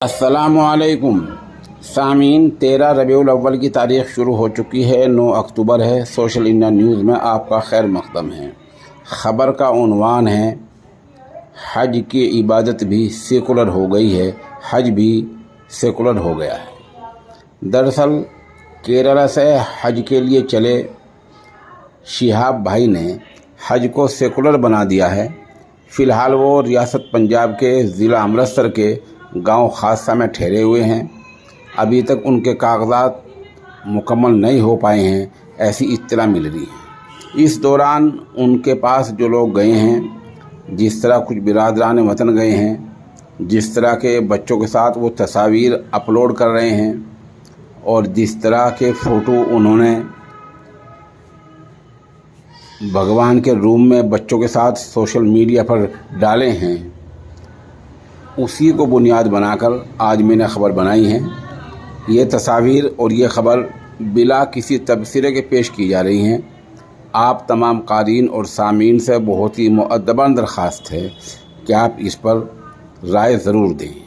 अस्सलामुअलैकुम सामीन, 13 रबीउल अव्वल की तारीख़ शुरू हो चुकी है। 9 अक्टूबर है। सोशल इंडिया न्यूज़ में आपका खैर मक़दम है। ख़बर का उन्वान है, हज की इबादत भी सेकुलर हो गई है, हज भी सेकुलर हो गया है। दरअसल केरला से हज के लिए चले शिहाब भाई ने हज को सेकुलर बना दिया है। फ़िलहाल वो रियासत पंजाब के ज़िला अमृतसर के गांव खासा में ठहरे हुए हैं। अभी तक उनके कागजात मुकम्मल नहीं हो पाए हैं, ऐसी इत्तला मिल रही है। इस दौरान उनके पास जो लोग गए हैं, जिस तरह कुछ बिरादरान वतन गए हैं, जिस तरह के बच्चों के साथ वो तस्वीर अपलोड कर रहे हैं और जिस तरह के फ़ोटो उन्होंने भगवान के रूम में बच्चों के साथ सोशल मीडिया पर डाले हैं, उसी को बुनियाद बनाकर आज मैंने ख़बर बनाई है। ये तस्वीर और ये ख़बर बिला किसी तबसरे के पेश की जा रही हैं। आप तमाम क़ारीन और सामीन से बहुत ही मुअद्दबान दरख्वास्त है कि आप इस पर राय ज़रूर दें।